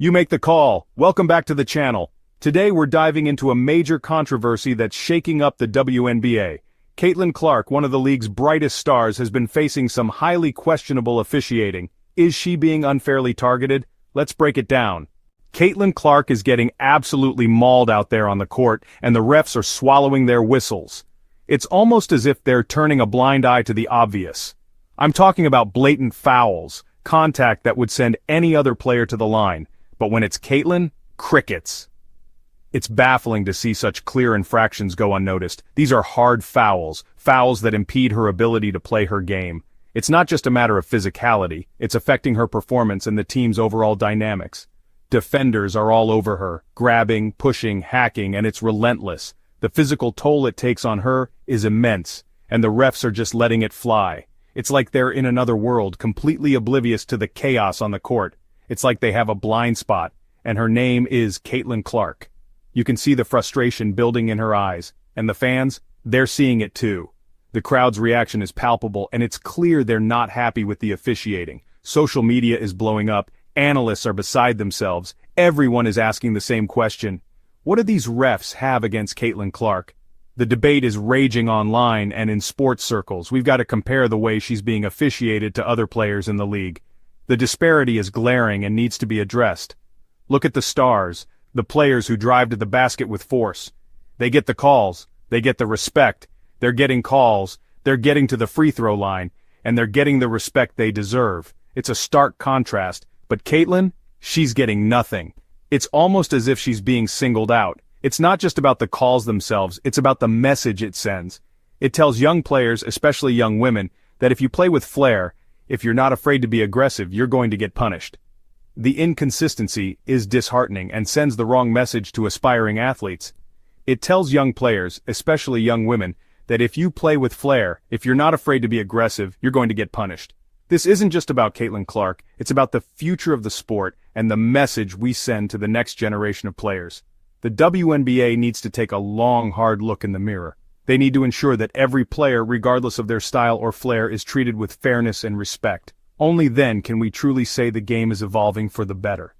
You make the call. Welcome back to the channel. Today we're diving into a major controversy that's shaking up the WNBA. Caitlin Clark, one of the league's brightest stars, has been facing some highly questionable officiating. Is she being unfairly targeted? Let's break it down. Caitlin Clark is getting absolutely mauled out there on the court, and the refs are swallowing their whistles. It's almost as if they're turning a blind eye to the obvious. I'm talking about blatant fouls, contact that would send any other player to the line. But when it's Caitlin, crickets. It's baffling to see such clear infractions go unnoticed. These are hard fouls, fouls that impede her ability to play her game. It's not just a matter of physicality, it's affecting her performance and the team's overall dynamics. Defenders are all over her, grabbing, pushing, hacking, and it's relentless. The physical toll it takes on her is immense, and the refs are just letting it fly. It's like they're in another world, completely oblivious to the chaos on the court. It's like they have a blind spot, and her name is Caitlin Clark. You can see the frustration building in her eyes, and the fans, they're seeing it too. The crowd's reaction is palpable, and it's clear they're not happy with the officiating. Social media is blowing up, analysts are beside themselves, everyone is asking the same question. What do these refs have against Caitlin Clark? The debate is raging online and in sports circles. We've got to compare the way she's being officiated to other players in the league. The disparity is glaring and needs to be addressed. Look at the stars, the players who drive to the basket with force. They get the calls, they get the respect, they're getting calls, they're getting to the free throw line, and they're getting the respect they deserve. It's a stark contrast, but Caitlin, she's getting nothing. It's almost as if she's being singled out. It's not just about the calls themselves, it's about the message it sends. It tells young players, especially young women, that if you play with flair, if you're not afraid to be aggressive, you're going to get punished. The inconsistency is disheartening and sends the wrong message to aspiring athletes. It tells young players, especially young women, that if you play with flair, if you're not afraid to be aggressive, you're going to get punished. This isn't just about Caitlin Clark, it's about the future of the sport and the message we send to the next generation of players. The WNBA needs to take a long, hard look in the mirror. They need to ensure that every player, regardless of their style or flair, is treated with fairness and respect. Only then can we truly say the game is evolving for the better.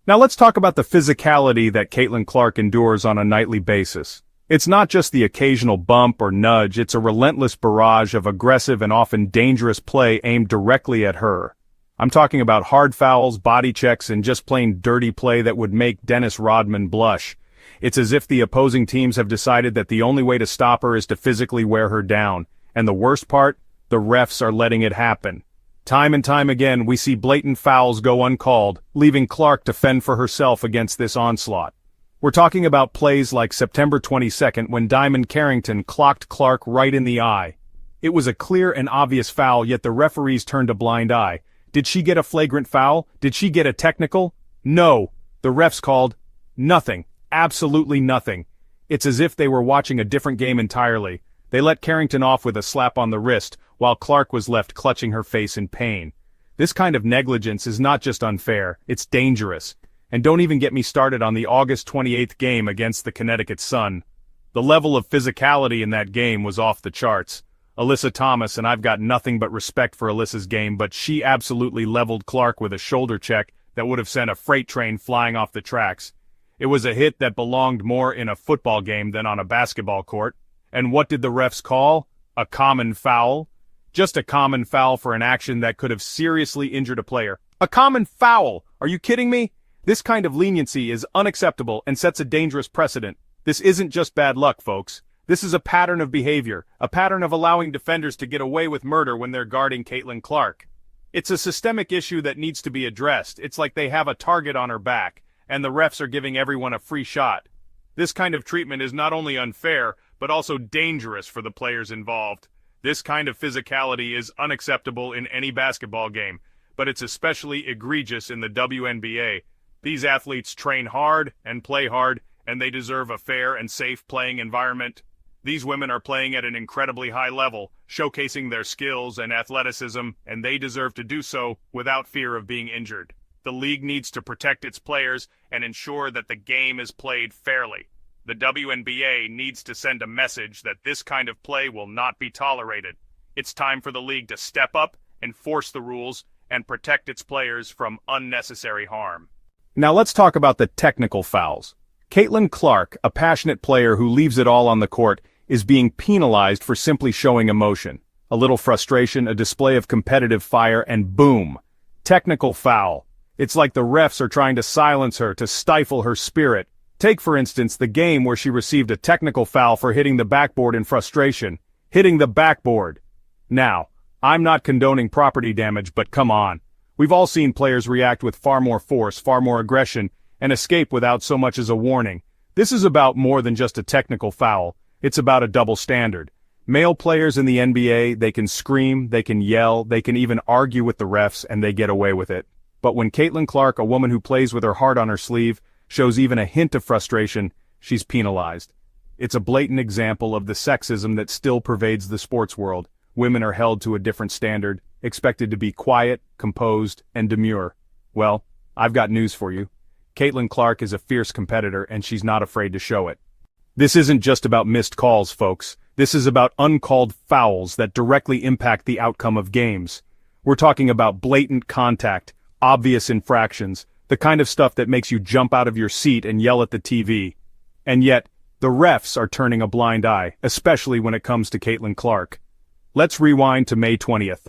Now let's talk about the physicality that Caitlin Clark endures on a nightly basis. It's not just the occasional bump or nudge, it's a relentless barrage of aggressive and often dangerous play aimed directly at her. I'm talking about hard fouls, body checks, and just plain dirty play that would make Dennis Rodman blush. It's as if the opposing teams have decided that the only way to stop her is to physically wear her down. And the worst part? The refs are letting it happen. Time and time again, we see blatant fouls go uncalled, leaving Clark to fend for herself against this onslaught. We're talking about plays like September 22nd when Diamond Carrington clocked Clark right in the eye. It was a clear and obvious foul, yet the referees turned a blind eye. Did she get a flagrant foul? Did she get a technical? No. The refs called nothing. Absolutely nothing. It's as if they were watching a different game entirely. They let Carrington off with a slap on the wrist, while Clark was left clutching her face in pain. This kind of negligence is not just unfair, it's dangerous. And don't even get me started on the August 28th game against the Connecticut Sun. The level of physicality in that game was off the charts. Alyssa Thomas, and I've got nothing but respect for Alyssa's game, but she absolutely leveled Clark with a shoulder check that would have sent a freight train flying off the tracks. It was a hit that belonged more in a football game than on a basketball court. And what did the refs call? A common foul? Just a common foul for an action that could have seriously injured a player. A common foul! Are you kidding me? This kind of leniency is unacceptable and sets a dangerous precedent. This isn't just bad luck, folks. This is a pattern of behavior, a pattern of allowing defenders to get away with murder when they're guarding Caitlin Clark. It's a systemic issue that needs to be addressed. It's like they have a target on her back, and the refs are giving everyone a free shot. This kind of treatment is not only unfair, but also dangerous for the players involved. This kind of physicality is unacceptable in any basketball game, but it's especially egregious in the WNBA. These athletes train hard and play hard, and they deserve a fair and safe playing environment. These women are playing at an incredibly high level, showcasing their skills and athleticism, and they deserve to do so without fear of being injured. The league needs to protect its players and ensure that the game is played fairly. The WNBA needs to send a message that this kind of play will not be tolerated. It's time for the league to step up, enforce the rules, and protect its players from unnecessary harm. Now let's talk about the technical fouls. Caitlin Clark, a passionate player who leaves it all on the court, is being penalized for simply showing emotion. A little frustration, a display of competitive fire, and boom! Technical foul. It's like the refs are trying to silence her, to stifle her spirit. Take, for instance, the game where she received a technical foul for hitting the backboard in frustration. Hitting the backboard. Now, I'm not condoning property damage, but come on. We've all seen players react with far more force, far more aggression, and escape without so much as a warning. This is about more than just a technical foul. It's about a double standard. Male players in the NBA, they can scream, they can yell, they can even argue with the refs, and they get away with it. But when Caitlin Clark, a woman who plays with her heart on her sleeve, shows even a hint of frustration, she's penalized. It's a blatant example of the sexism that still pervades the sports world. Women are held to a different standard, expected to be quiet, composed, and demure. Well, I've got news for you. Caitlin Clark is a fierce competitor, and she's not afraid to show it. This isn't just about missed calls, folks. This is about uncalled fouls that directly impact the outcome of games. We're talking about blatant contact, obvious infractions, the kind of stuff that makes you jump out of your seat and yell at the TV. And yet, the refs are turning a blind eye, especially when it comes to Caitlin Clark. Let's rewind to May 20th.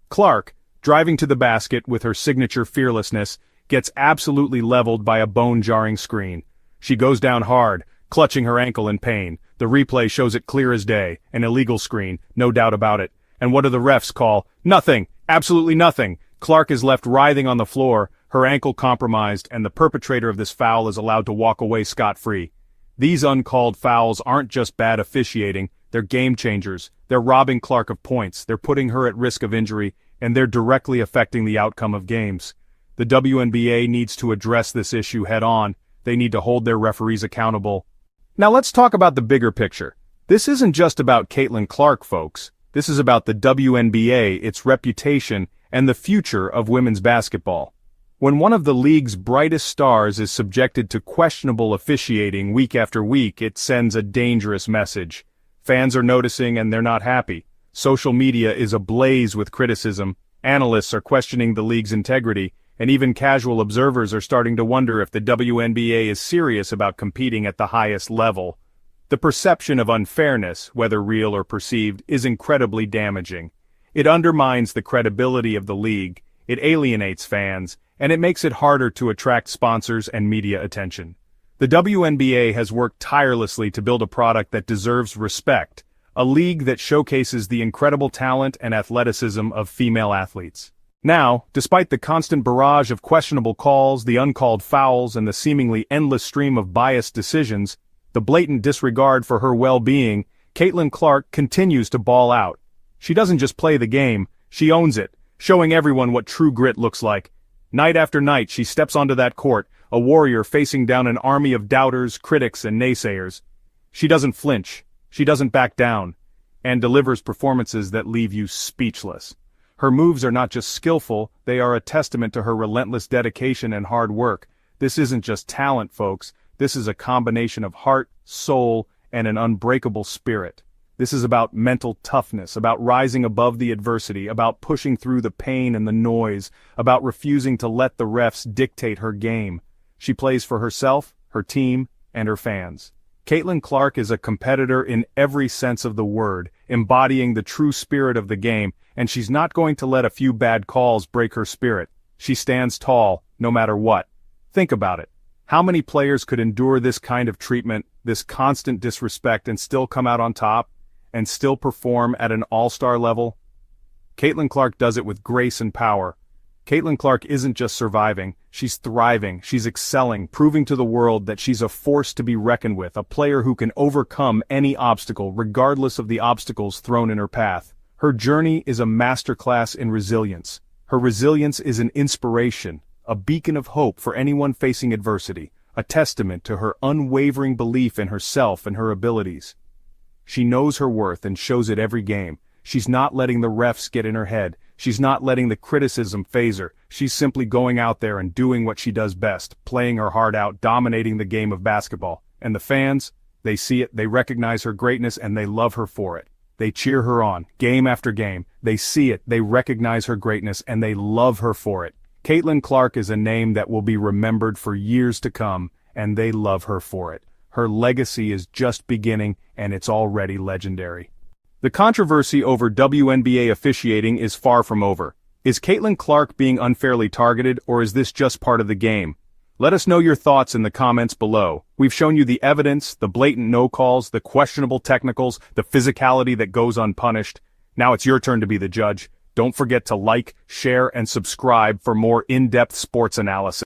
Clark, driving to the basket with her signature fearlessness, gets absolutely leveled by a bone-jarring screen. She goes down hard, clutching her ankle in pain. The replay shows it clear as day, an illegal screen, no doubt about it. And what do the refs call? Nothing! Absolutely nothing! Clark is left writhing on the floor, her ankle compromised, and the perpetrator of this foul is allowed to walk away scot-free. These uncalled fouls aren't just bad officiating, they're game changers. They're robbing Clark of points, they're putting her at risk of injury, and they're directly affecting the outcome of games. The WNBA needs to address this issue head-on. They need to hold their referees accountable. Now let's talk about the bigger picture. This isn't just about Caitlin Clark, folks. This is about the WNBA, its reputation, and the future of women's basketball. When one of the league's brightest stars is subjected to questionable officiating week after week, it sends a dangerous message. Fans are noticing and they're not happy. Social media is ablaze with criticism. Analysts are questioning the league's integrity, and even casual observers are starting to wonder if the WNBA is serious about competing at the highest level. The perception of unfairness, whether real or perceived, is incredibly damaging. It undermines the credibility of the league, it alienates fans, and it makes it harder to attract sponsors and media attention. The WNBA has worked tirelessly to build a product that deserves respect, a league that showcases the incredible talent and athleticism of female athletes. Now, despite the constant barrage of questionable calls, the uncalled fouls, and the seemingly endless stream of biased decisions, the blatant disregard for her well-being, Caitlin Clark continues to ball out. She doesn't just play the game, she owns it, showing everyone what true grit looks like. Night after night she steps onto that court, a warrior facing down an army of doubters, critics, and naysayers. She doesn't flinch, she doesn't back down, and delivers performances that leave you speechless. Her moves are not just skillful, they are a testament to her relentless dedication and hard work. This isn't just talent, folks. This is a combination of heart, soul, and an unbreakable spirit. This is about mental toughness, about rising above the adversity, about pushing through the pain and the noise, about refusing to let the refs dictate her game. She plays for herself, her team, and her fans. Caitlin Clark is a competitor in every sense of the word, embodying the true spirit of the game, and she's not going to let a few bad calls break her spirit. She stands tall, no matter what. Think about it. How many players could endure this kind of treatment, this constant disrespect, and still come out on top, and still perform at an all-star level? Caitlin Clark does it with grace and power. Caitlin Clark isn't just surviving, she's thriving, she's excelling, proving to the world that she's a force to be reckoned with, a player who can overcome any obstacle, regardless of the obstacles thrown in her path. Her journey is a masterclass in resilience. Her resilience is an inspiration, a beacon of hope for anyone facing adversity, a testament to her unwavering belief in herself and her abilities. She knows her worth and shows it every game. She's not letting the refs get in her head. She's not letting the criticism faze her. She's simply going out there and doing what she does best, playing her heart out, dominating the game of basketball. And the fans, they see it, they recognize her greatness, and they love her for it. They cheer her on, game after game. They see it, they recognize her greatness, and they love her for it. Caitlin Clark is a name that will be remembered for years to come, and they love her for it. Her legacy is just beginning, and it's already legendary. The controversy over WNBA officiating is far from over. Is Caitlin Clark being unfairly targeted, or is this just part of the game? Let us know your thoughts in the comments below. We've shown you the evidence, the blatant no-calls, the questionable technicals, the physicality that goes unpunished. Now it's your turn to be the judge. Don't forget to like, share, and subscribe for more in-depth sports analysis.